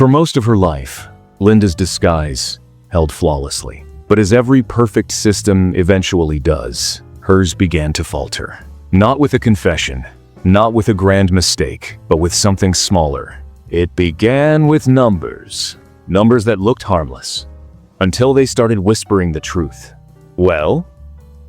For most of her life, Linda's disguise held flawlessly. But as every perfect system eventually does, hers began to falter. Not with a confession, not with a grand mistake, but with something smaller. It began with numbers. Numbers that looked harmless, until they started whispering the truth. Well,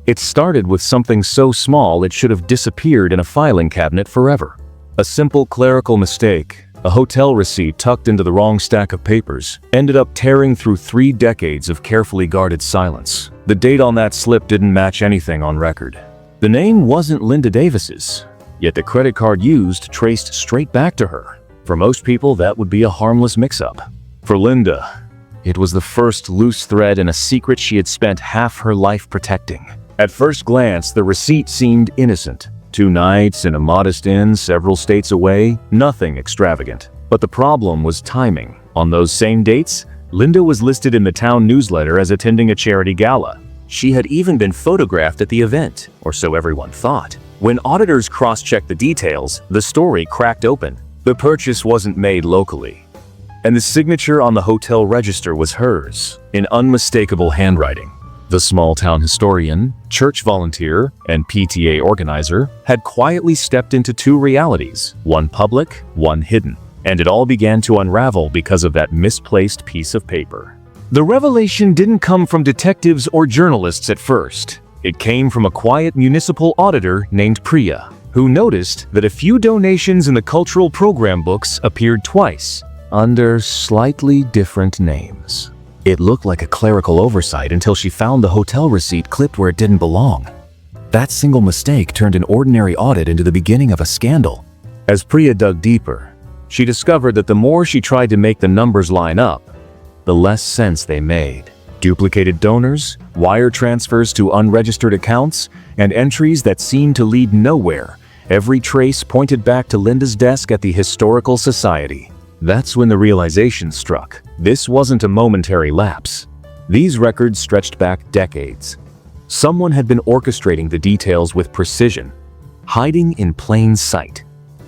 it started with something so small it should have disappeared in a filing cabinet forever. A simple clerical mistake, a hotel receipt tucked into the wrong stack of papers, ended up tearing through 3 decades of carefully guarded silence. The date on that slip didn't match anything on record. The name wasn't Linda Davis's, yet the credit card used traced straight back to her. For most people, that would be a harmless mix-up. For Linda, it was the first loose thread in a secret she had spent half her life protecting. At first glance, the receipt seemed innocent. 2 nights in a modest inn several states away, nothing extravagant. But the problem was timing. On those same dates, Linda was listed in the town newsletter as attending a charity gala. She had even been photographed at the event, or so everyone thought. When auditors cross-checked the details, the story cracked open. The purchase wasn't made locally, and the signature on the hotel register was hers, in unmistakable handwriting. The small-town historian, church volunteer, and PTA organizer had quietly stepped into 2 realities, one public, one hidden, and it all began to unravel because of that misplaced piece of paper. The revelation didn't come from detectives or journalists at first. It came from a quiet municipal auditor named Priya, who noticed that a few donations in the cultural program books appeared twice, under slightly different names. It looked like a clerical oversight until she found the hotel receipt clipped where it didn't belong. That single mistake turned an ordinary audit into the beginning of a scandal. As Priya dug deeper, she discovered that the more she tried to make the numbers line up, the less sense they made. Duplicated donors, wire transfers to unregistered accounts, and entries that seemed to lead nowhere. Every trace pointed back to Linda's desk at the Historical Society. That's when the realization struck. This wasn't a momentary lapse. These records stretched back decades. Someone had been orchestrating the details with precision, hiding in plain sight.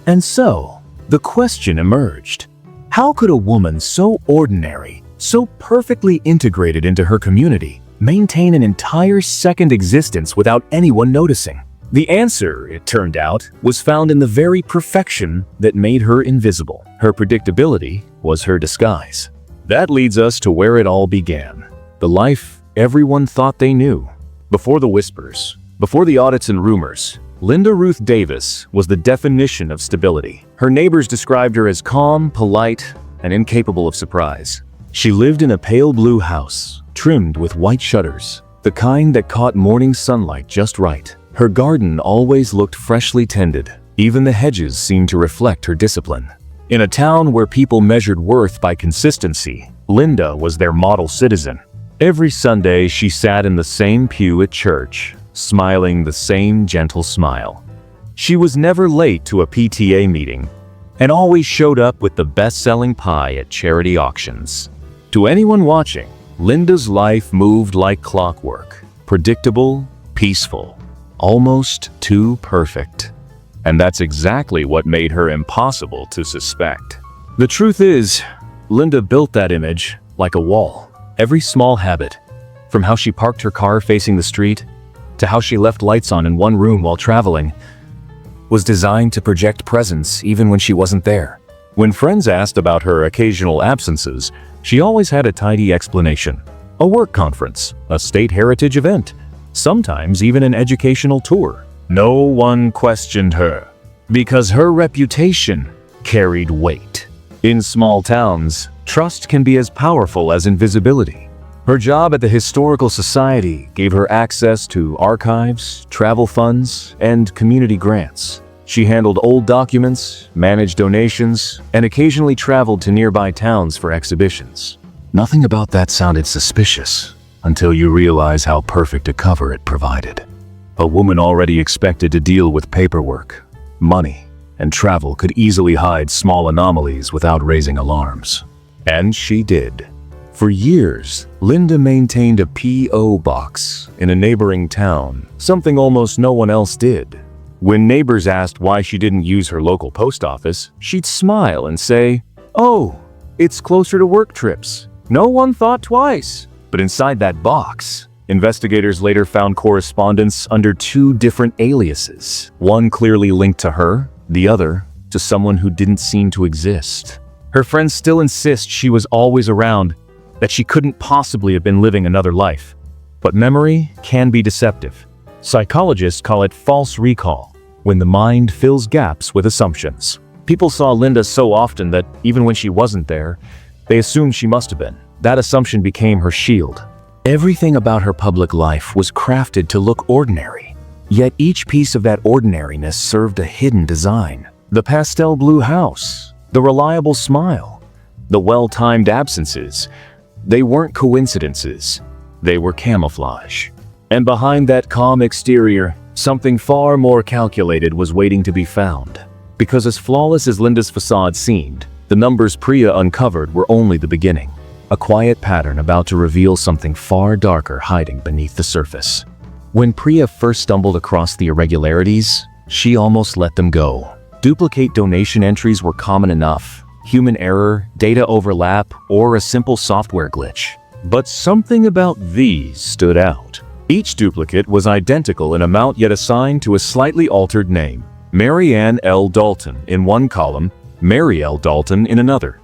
And so, the question emerged. How could a woman so ordinary, so perfectly integrated into her community, maintain an entire second existence without anyone noticing? The answer, it turned out, was found in the very perfection that made her invisible. Her predictability was her disguise. That leads us to where it all began. The life everyone thought they knew. Before the whispers, before the audits and rumors, Linda Ruth Davis was the definition of stability. Her neighbors described her as calm, polite, and incapable of surprise. She lived in a pale blue house, trimmed with white shutters, the kind that caught morning sunlight just right. Her garden always looked freshly tended. Even the hedges seemed to reflect her discipline. In a town where people measured worth by consistency, Linda was their model citizen. Every Sunday, she sat in the same pew at church, smiling the same gentle smile. She was never late to a PTA meeting, and always showed up with the best-selling pie at charity auctions. To anyone watching, Linda's life moved like clockwork, predictable, peaceful, almost too perfect. And that's exactly what made her impossible to suspect. The truth is, Linda built that image like a wall. Every small habit, from how she parked her car facing the street, to how she left lights on in one room while traveling, was designed to project presence even when she wasn't there. When friends asked about her occasional absences, she always had a tidy explanation. A work conference, a state heritage event, sometimes even an educational tour. No one questioned her, because her reputation carried weight. In small towns, trust can be as powerful as invisibility. Her job at the Historical Society gave her access to archives, travel funds, and community grants. She handled old documents, managed donations, and occasionally traveled to nearby towns for exhibitions. Nothing about that sounded suspicious, until you realize how perfect a cover it provided. A woman already expected to deal with paperwork, money, and travel could easily hide small anomalies without raising alarms. And she did. For years, Linda maintained a P.O. box in a neighboring town, something almost no one else did. When neighbors asked why she didn't use her local post office, she'd smile and say, "Oh, It's closer to work trips. No one thought twice. But inside that box, investigators later found correspondence under 2 different aliases. One clearly linked to her, the other to someone who didn't seem to exist. Her friends still insist she was always around, that she couldn't possibly have been living another life. But memory can be deceptive. Psychologists call it false recall, when the mind fills gaps with assumptions. People saw Linda so often that even when she wasn't there, they assumed she must have been. That assumption became her shield. Everything about her public life was crafted to look ordinary. Yet each piece of that ordinariness served a hidden design. The pastel blue house, the reliable smile, the well-timed absences. They weren't coincidences. They were camouflage. And behind that calm exterior, something far more calculated was waiting to be found. Because as flawless as Linda's facade seemed, the numbers Priya uncovered were only the beginning. A quiet pattern about to reveal something far darker hiding beneath the surface. When Priya first stumbled across the irregularities, she almost let them go. Duplicate donation entries were common enough. Human error, data overlap, or a simple software glitch. But something about these stood out. Each duplicate was identical in amount yet assigned to a slightly altered name. Mary Ann L. Dalton in one column, Mary L. Dalton in another.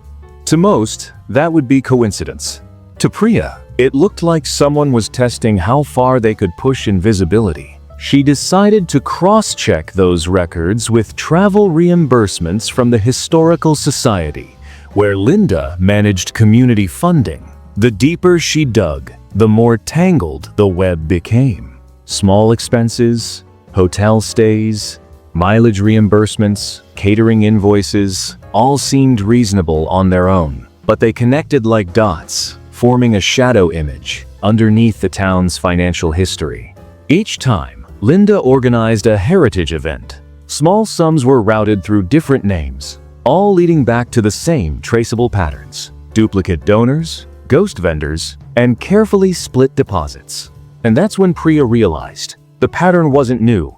To most, that would be coincidence. To Priya, it looked like someone was testing how far they could push invisibility. She decided to cross-check those records with travel reimbursements from the Historical Society, where Linda managed community funding. The deeper she dug, the more tangled the web became. Small expenses, hotel stays, mileage reimbursements, catering invoices, all seemed reasonable on their own. But they connected like dots, forming a shadow image underneath the town's financial history. Each time, Linda organized a heritage event. Small sums were routed through different names, all leading back to the same traceable patterns. Duplicate donors, ghost vendors, and carefully split deposits. And that's when Priya realized the pattern wasn't new.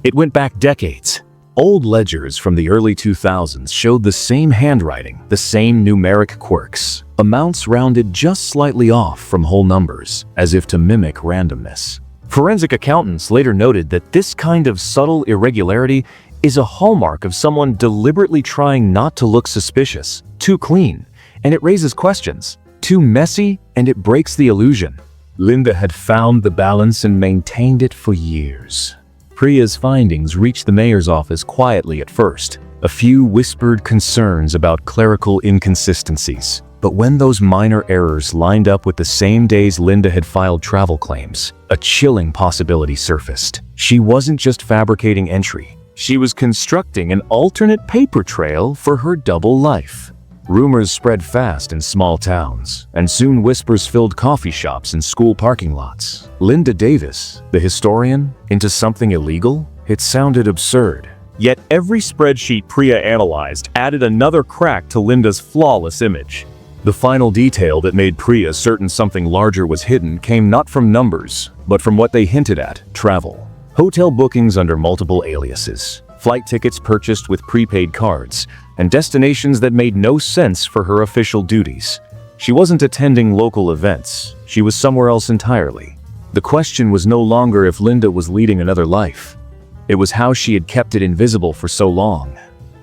It went back decades. Old ledgers from the early 2000s showed the same handwriting, the same numeric quirks, amounts rounded just slightly off from whole numbers, as if to mimic randomness. Forensic accountants later noted that this kind of subtle irregularity is a hallmark of someone deliberately trying not to look suspicious, too clean, and it raises questions. Too messy, and it breaks the illusion. Linda had found the balance and maintained it for years. Priya's findings reached the mayor's office quietly at first, a few whispered concerns about clerical inconsistencies. But when those minor errors lined up with the same days Linda had filed travel claims, a chilling possibility surfaced. She wasn't just fabricating entry. She was constructing an alternate paper trail for her double life. Rumors spread fast in small towns, and soon whispers filled coffee shops and school parking lots. Linda Davis, the historian, into something illegal? It sounded absurd. Yet every spreadsheet Priya analyzed added another crack to Linda's flawless image. The final detail that made Priya certain something larger was hidden came not from numbers, but from what they hinted at: travel. Hotel bookings under multiple aliases, flight tickets purchased with prepaid cards, and destinations that made no sense for her official duties. She wasn't attending local events. She was somewhere else entirely. The question was no longer if Linda was leading another life. It was how she had kept it invisible for so long,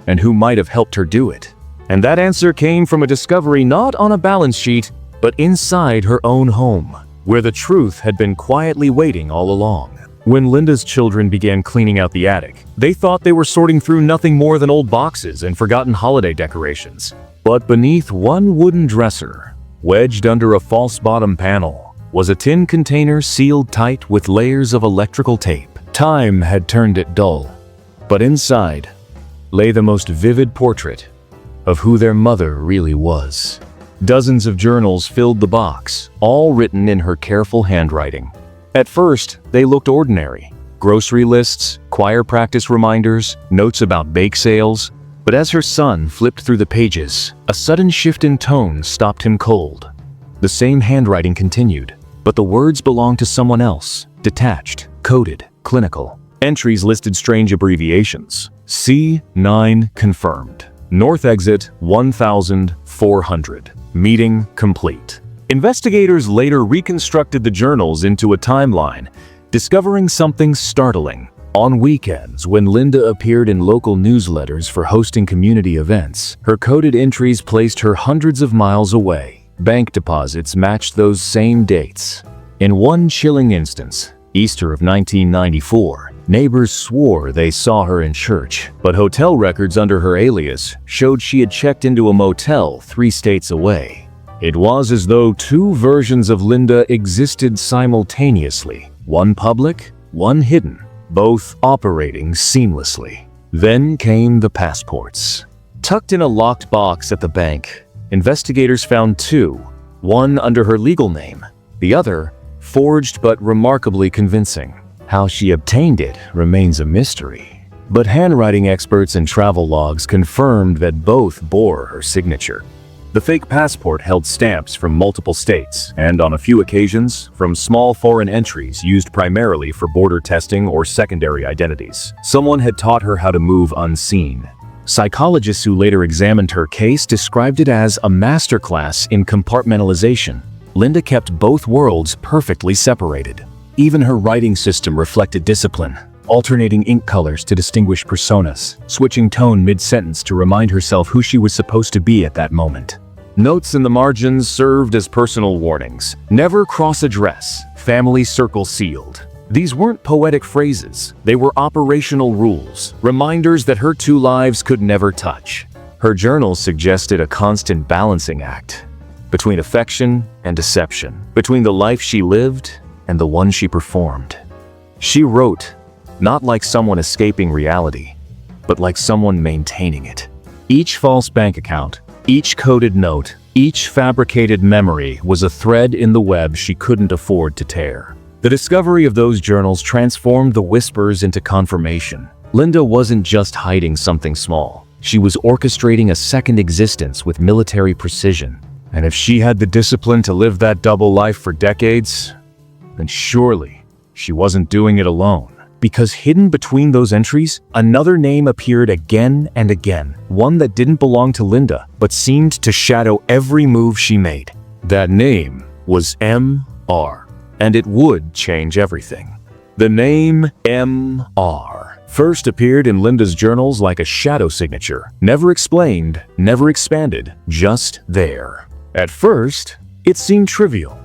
and who might have helped her do it. And that answer came from a discovery not on a balance sheet, but inside her own home, where the truth had been quietly waiting all along. When Linda's children began cleaning out the attic, they thought they were sorting through nothing more than old boxes and forgotten holiday decorations. But beneath one wooden dresser, wedged under a false bottom panel, was a tin container sealed tight with layers of electrical tape. Time had turned it dull, but inside lay the most vivid portrait of who their mother really was. Dozens of journals filled the box, all written in her careful handwriting. At first, they looked ordinary. Grocery lists, choir practice reminders, notes about bake sales. But as her son flipped through the pages, a sudden shift in tone stopped him cold. The same handwriting continued, but the words belonged to someone else, detached, coded, clinical. Entries listed strange abbreviations. C9 confirmed. North exit 1000 400. Meeting complete. Investigators later reconstructed the journals into a timeline, discovering something startling. On weekends, when Linda appeared in local newsletters for hosting community events, her coded entries placed her hundreds of miles away. Bank deposits matched those same dates. In one chilling instance, Easter of 1994, neighbors swore they saw her in church, but hotel records under her alias showed she had checked into a motel 3 states away. It was as though 2 versions of Linda existed simultaneously, one public, one hidden, both operating seamlessly. Then came the passports. Tucked in a locked box at the bank, investigators found 2, one under her legal name, the other forged but remarkably convincing. How she obtained it remains a mystery, but handwriting experts and travel logs confirmed that both bore her signature. The fake passport held stamps from multiple states, and on a few occasions, from small foreign entries used primarily for border testing or secondary identities. Someone had taught her how to move unseen. Psychologists who later examined her case described it as a masterclass in compartmentalization. Linda kept both worlds perfectly separated. Even her writing system reflected discipline, alternating ink colors to distinguish personas, switching tone mid-sentence to remind herself who she was supposed to be at that moment. Notes in the margins served as personal warnings. Never cross address, family circle sealed. These weren't poetic phrases, they were operational rules, reminders that her 2 lives could never touch. Her journals suggested a constant balancing act between affection and deception, between the life she lived and the one she performed. She wrote, not like someone escaping reality, but like someone maintaining it. Each false bank account, each coded note, each fabricated memory was a thread in the web she couldn't afford to tear. The discovery of those journals transformed the whispers into confirmation. Linda wasn't just hiding something small. She was orchestrating a second existence with military precision. And if she had the discipline to live that double life for decades, then surely she wasn't doing it alone. Because hidden between those entries, another name appeared again and again, one that didn't belong to Linda, but seemed to shadow every move she made. That name was M.R., and it would change everything. The name M.R. first appeared in Linda's journals like a shadow signature, never explained, never expanded, just there. At first, it seemed trivial.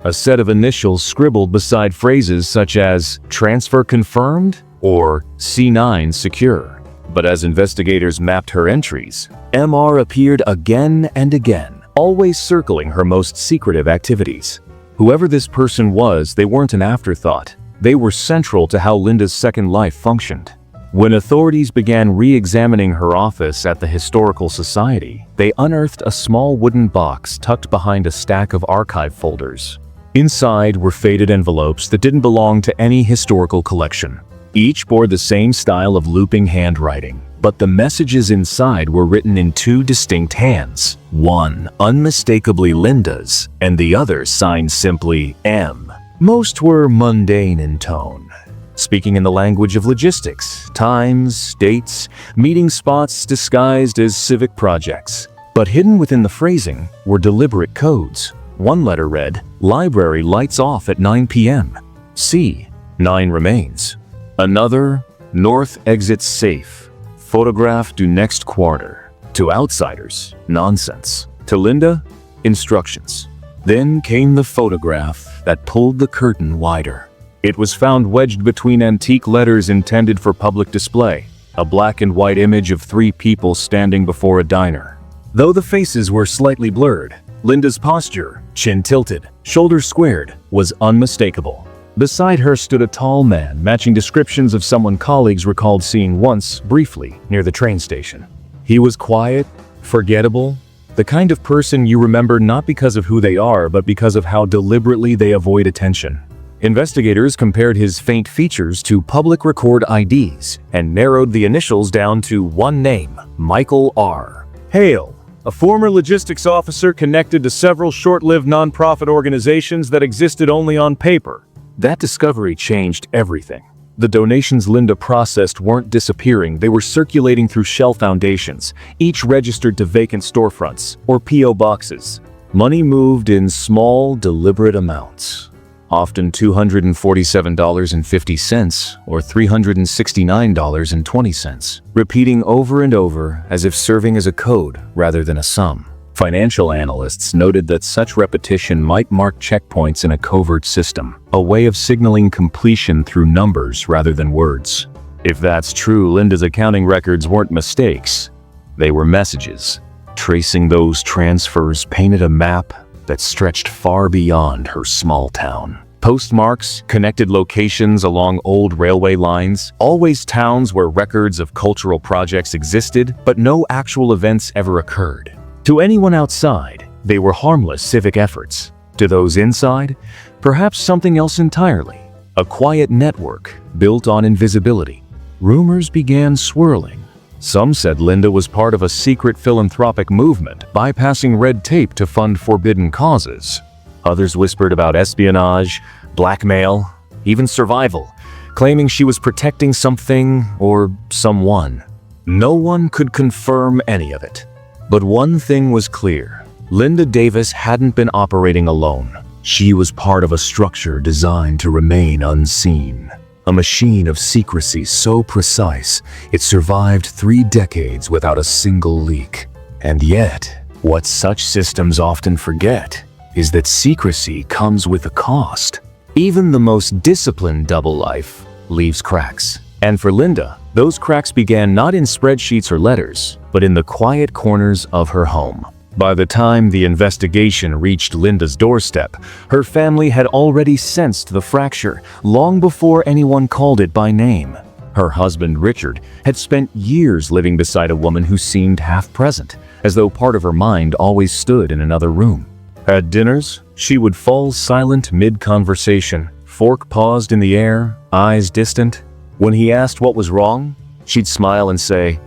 A set of initials scribbled beside phrases such as transfer confirmed or C9 secure. But as investigators mapped her entries, MR appeared again and again, always circling her most secretive activities. Whoever this person was, they weren't an afterthought. They were central to how Linda's second life functioned. When authorities began re-examining her office at the Historical Society, they unearthed a small wooden box tucked behind a stack of archive folders. Inside were faded envelopes that didn't belong to any historical collection. Each bore the same style of looping handwriting, but the messages inside were written in 2 distinct hands, one unmistakably Linda's, and the other signed simply M. Most were mundane in tone, speaking in the language of logistics, times, dates, meeting spots disguised as civic projects. But hidden within the phrasing were deliberate codes. One letter read, "Library lights off at 9 p.m. C. 9 remains." Another, "North exits safe. Photograph due next quarter." To outsiders, nonsense. To Linda, instructions. Then came the photograph that pulled the curtain wider. It was found wedged between antique letters intended for public display, a black and white image of 3 people standing before a diner. Though the faces were slightly blurred, Linda's posture, chin tilted, shoulders squared, was unmistakable. Beside her stood a tall man, matching descriptions of someone colleagues recalled seeing once, briefly, near the train station. He was quiet, forgettable, the kind of person you remember not because of who they are, but because of how deliberately they avoid attention. Investigators compared his faint features to public record IDs and narrowed the initials down to one name, Michael R. Hale, a former logistics officer connected to several short-lived nonprofit organizations that existed only on paper. That discovery changed everything. The donations Linda processed weren't disappearing, they were circulating through shell foundations, each registered to vacant storefronts or P.O. boxes. Money moved in small, deliberate amounts, often $247.50 or $369.20, repeating over and over as if serving as a code rather than a sum. Financial analysts noted that such repetition might mark checkpoints in a covert system, a way of signaling completion through numbers rather than words. If that's true, Linda's accounting records weren't mistakes. They were messages. Tracing those transfers painted a map that stretched far beyond her small town. Postmarks connected locations along old railway lines, always towns where records of cultural projects existed, but no actual events ever occurred. To anyone outside, they were harmless civic efforts. To those inside, perhaps something else entirely. A quiet network built on invisibility. Rumors began swirling. Some said Linda was part of a secret philanthropic movement, bypassing red tape to fund forbidden causes. Others whispered about espionage, blackmail, even survival, claiming she was protecting something or someone. No one could confirm any of it. But one thing was clear. Linda Davis hadn't been operating alone. She was part of a structure designed to remain unseen. A machine of secrecy so precise, it survived 3 decades without a single leak. And yet, what such systems often forget is that secrecy comes with a cost. Even the most disciplined double life leaves cracks. And for Linda, those cracks began not in spreadsheets or letters, but in the quiet corners of her home. By the time the investigation reached Linda's doorstep, her family had already sensed the fracture long before anyone called it by name. Her husband, Richard, had spent years living beside a woman who seemed half present, as though part of her mind always stood in another room. At dinners, she would fall silent mid-conversation, fork paused in the air, eyes distant. When he asked what was wrong, she'd smile and say,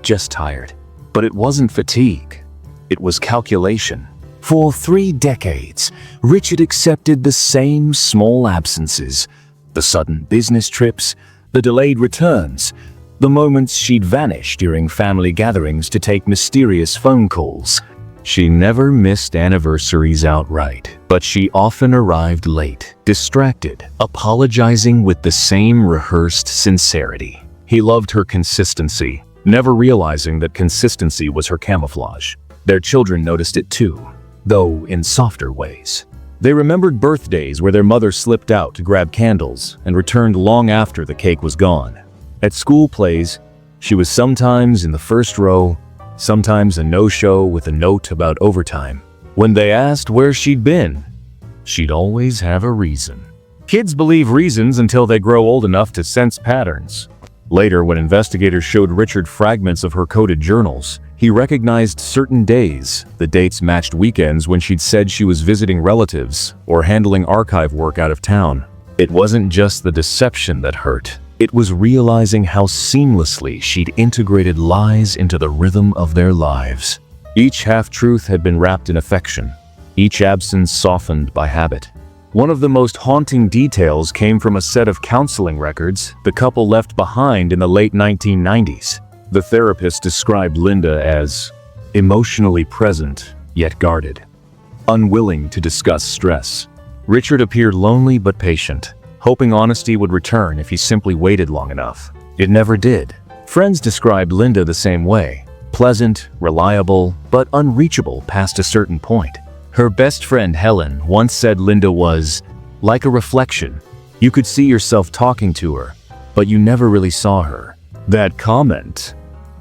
"Just tired." But it wasn't fatigue. It was calculation. For 3 decades, Richard accepted the same small absences, the sudden business trips, the delayed returns, the moments she'd vanish during family gatherings to take mysterious phone calls. She never missed anniversaries outright, but she often arrived late, distracted, apologizing with the same rehearsed sincerity. He loved her consistency, never realizing that consistency was her camouflage. Their children noticed it too, though in softer ways. They remembered birthdays where their mother slipped out to grab candles and returned long after the cake was gone. At school plays, she was sometimes in the first row, sometimes a no-show with a note about overtime. When they asked where she'd been, she'd always have a reason. Kids believe reasons until they grow old enough to sense patterns. Later, when investigators showed Richard fragments of her coded journals, he recognized certain days. The dates matched weekends when she'd said she was visiting relatives or handling archive work out of town. It wasn't just the deception that hurt. It was realizing how seamlessly she'd integrated lies into the rhythm of their lives. Each half-truth had been wrapped in affection, each absence softened by habit. One of the most haunting details came from a set of counseling records the couple left behind in the late 1990s. The therapist described Linda as emotionally present, yet guarded, unwilling to discuss stress. Richard appeared lonely but patient, hoping honesty would return if he simply waited long enough. It never did. Friends described Linda the same way, pleasant, reliable, but unreachable past a certain point. Her best friend Helen once said Linda was like a reflection. You could see yourself talking to her, but you never really saw her. That comment,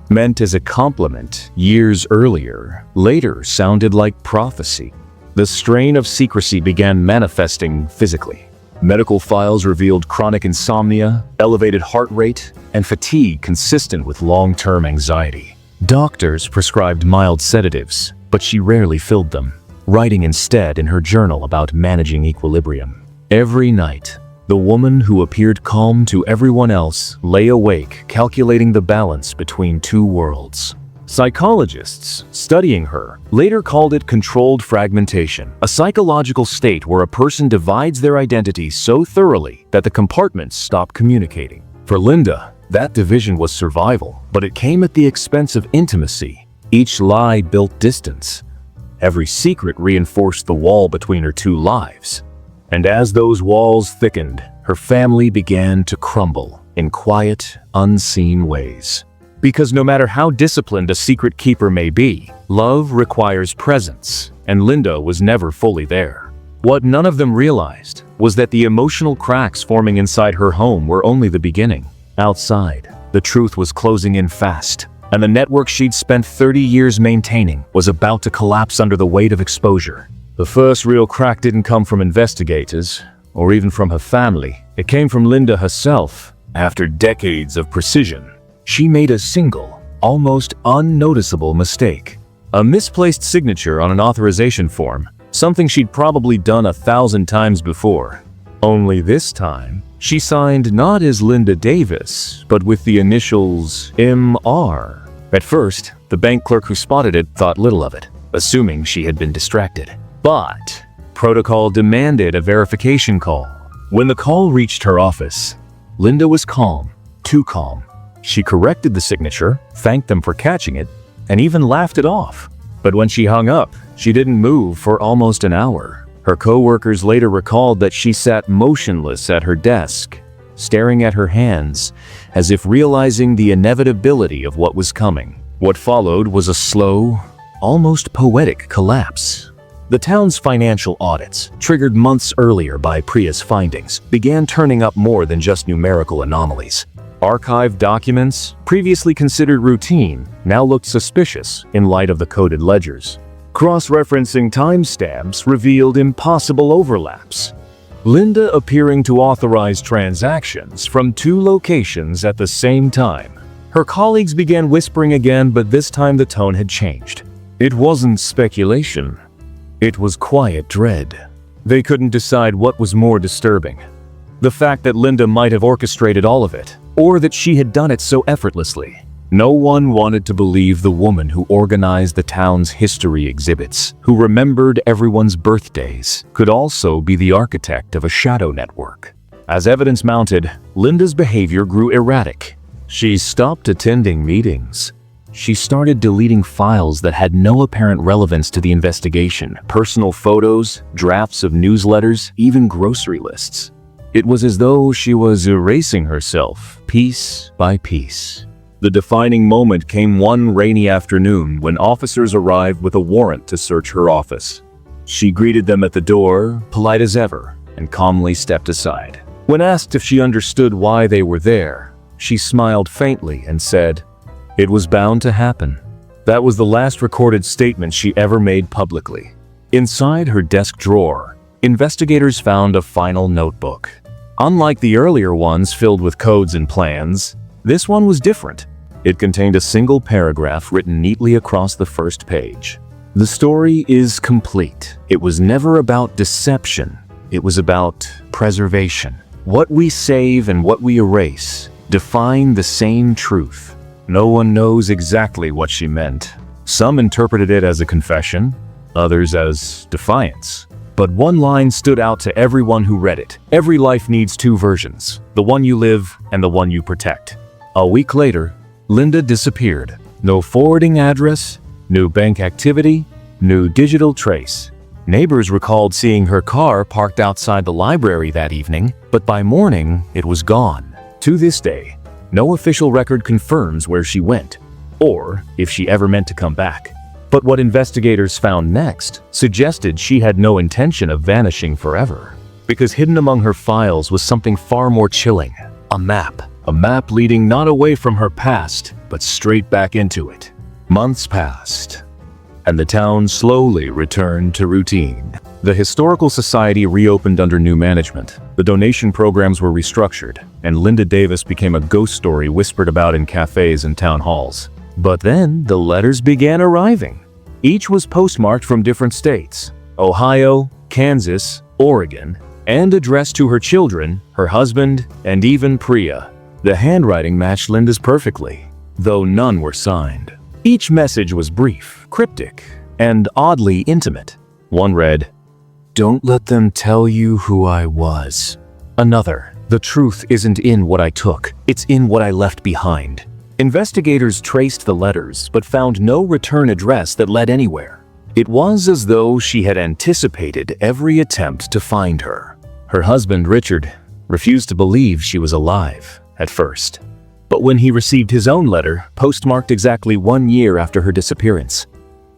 meant as a compliment years earlier, later sounded like prophecy. The strain of secrecy began manifesting physically. Medical files revealed chronic insomnia, elevated heart rate, and fatigue consistent with long-term anxiety. Doctors prescribed mild sedatives, but she rarely filled them, writing instead in her journal about managing equilibrium. Every night, the woman who appeared calm to everyone else lay awake calculating the balance between 2 worlds. Psychologists studying her later called it controlled fragmentation, a psychological state where a person divides their identity so thoroughly that the compartments stop communicating. For Linda, that division was survival, but it came at the expense of intimacy. Each lie built distance. Every secret reinforced the wall between her two lives. And as those walls thickened, her family began to crumble in quiet, unseen ways. Because no matter how disciplined a secret keeper may be, love requires presence, and Linda was never fully there. What none of them realized was that the emotional cracks forming inside her home were only the beginning. Outside, the truth was closing in fast, and the network she'd spent 30 years maintaining was about to collapse under the weight of exposure. The first real crack didn't come from investigators, or even from her family. It came from Linda herself. After decades of precision, she made a single, almost unnoticeable mistake. A misplaced signature on an authorization form, something she'd probably done 1,000 times before. Only this time, she signed not as Linda Davis, but with the initials MR. At first, the bank clerk who spotted it thought little of it, assuming she had been distracted. But protocol demanded a verification call. When the call reached her office, Linda was calm, too calm. She corrected the signature, thanked them for catching it, and even laughed it off. But when she hung up, she didn't move for almost an hour. Her co-workers later recalled that she sat motionless at her desk, staring at her hands, as if realizing the inevitability of what was coming. What followed was a slow, almost poetic collapse. The town's financial audits, triggered months earlier by Priya's findings, began turning up more than just numerical anomalies. Archived documents, previously considered routine, now looked suspicious in light of the coded ledgers. Cross-referencing timestamps revealed impossible overlaps. Linda appearing to authorize transactions from 2 locations at the same time. Her colleagues began whispering again, but this time the tone had changed. It wasn't speculation. It was quiet dread. They couldn't decide what was more disturbing. The fact that Linda might have orchestrated all of it, or that she had done it so effortlessly. No one wanted to believe the woman who organized the town's history exhibits, who remembered everyone's birthdays, could also be the architect of a shadow network. As evidence mounted, Linda's behavior grew erratic. She stopped attending meetings. She started deleting files that had no apparent relevance to the investigation, personal photos, drafts of newsletters, even grocery lists. It was as though she was erasing herself, piece by piece. The defining moment came one rainy afternoon when officers arrived with a warrant to search her office. She greeted them at the door, polite as ever, and calmly stepped aside. When asked if she understood why they were there, she smiled faintly and said, "It was bound to happen." That was the last recorded statement she ever made publicly. Inside her desk drawer, investigators found a final notebook. Unlike the earlier ones filled with codes and plans, this one was different. It contained a single paragraph written neatly across the first page. The story is complete. It was never about deception. It was about preservation. What we save and what we erase define the same truth. No one knows exactly what she meant. Some interpreted it as a confession, others as defiance. But one line stood out to everyone who read it. Every life needs 2 versions, the one you live and the one you protect. A week later, Linda disappeared. No forwarding address, no bank activity, no digital trace. Neighbors recalled seeing her car parked outside the library that evening, but by morning, it was gone. To this day, no official record confirms where she went, or if she ever meant to come back. But what investigators found next suggested she had no intention of vanishing forever, because hidden among her files was something far more chilling: a map. A map leading not away from her past, but straight back into it. Months passed, and the town slowly returned to routine. The Historical Society reopened under new management. The donation programs were restructured, and Linda Davis became a ghost story whispered about in cafes and town halls. But then the letters began arriving. Each was postmarked from different states: Ohio, Kansas, Oregon, and addressed to her children, her husband, and even Priya. The handwriting matched Linda's perfectly, though none were signed. Each message was brief, cryptic, and oddly intimate. One read, "Don't let them tell you who I was." Another, "The truth isn't in what I took, it's in what I left behind." Investigators traced the letters but found no return address that led anywhere. It was as though she had anticipated every attempt to find her. Her husband, Richard, refused to believe she was alive at first. But when he received his own letter, postmarked exactly 1 year after her disappearance,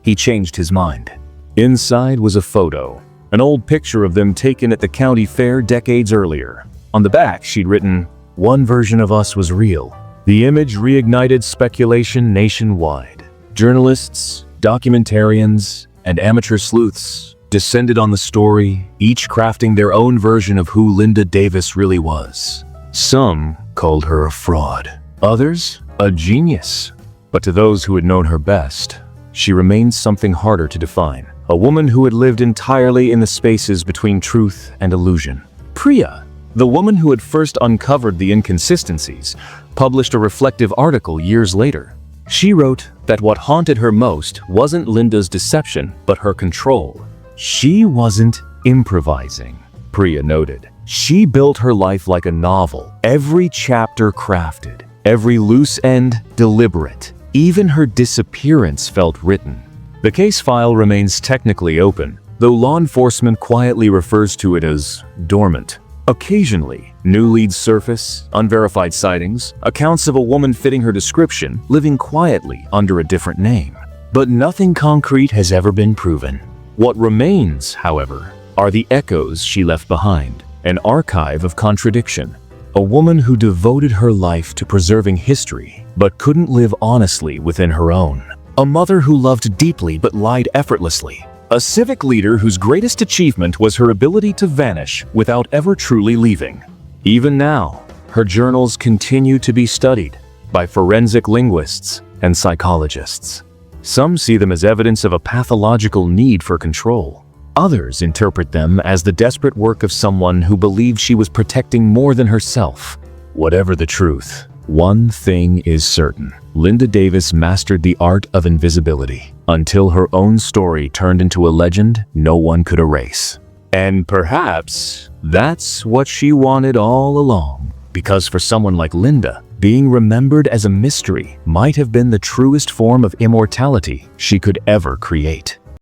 he changed his mind. Inside was a photo, an old picture of them taken at the county fair decades earlier. On the back, she'd written, "One version of us was real." The image reignited speculation nationwide. Journalists, documentarians, and amateur sleuths descended on the story, each crafting their own version of who Linda Davis really was. Some called her a fraud, others a genius. But to those who had known her best, she remained something harder to define. A woman who had lived entirely in the spaces between truth and illusion. Priya, the woman who had first uncovered the inconsistencies, published a reflective article years later. She wrote that what haunted her most wasn't Linda's deception, but her control. She wasn't improvising, Priya noted. She built her life like a novel, every chapter crafted, every loose end deliberate. Even her disappearance felt written. The case file remains technically open, though law enforcement quietly refers to it as dormant. Occasionally, new leads surface, unverified sightings, accounts of a woman fitting her description, living quietly under a different name. But nothing concrete has ever been proven. What remains, however, are the echoes she left behind, an archive of contradiction. A woman who devoted her life to preserving history, but couldn't live honestly within her own. A mother who loved deeply but lied effortlessly. A civic leader whose greatest achievement was her ability to vanish without ever truly leaving. Even now, her journals continue to be studied by forensic linguists and psychologists. Some see them as evidence of a pathological need for control. Others interpret them as the desperate work of someone who believed she was protecting more than herself. Whatever the truth, one thing is certain. Linda Davis mastered the art of invisibility until her own story turned into a legend no one could erase. And perhaps that's what she wanted all along. Because for someone like Linda, being remembered as a mystery might have been the truest form of immortality she could ever create.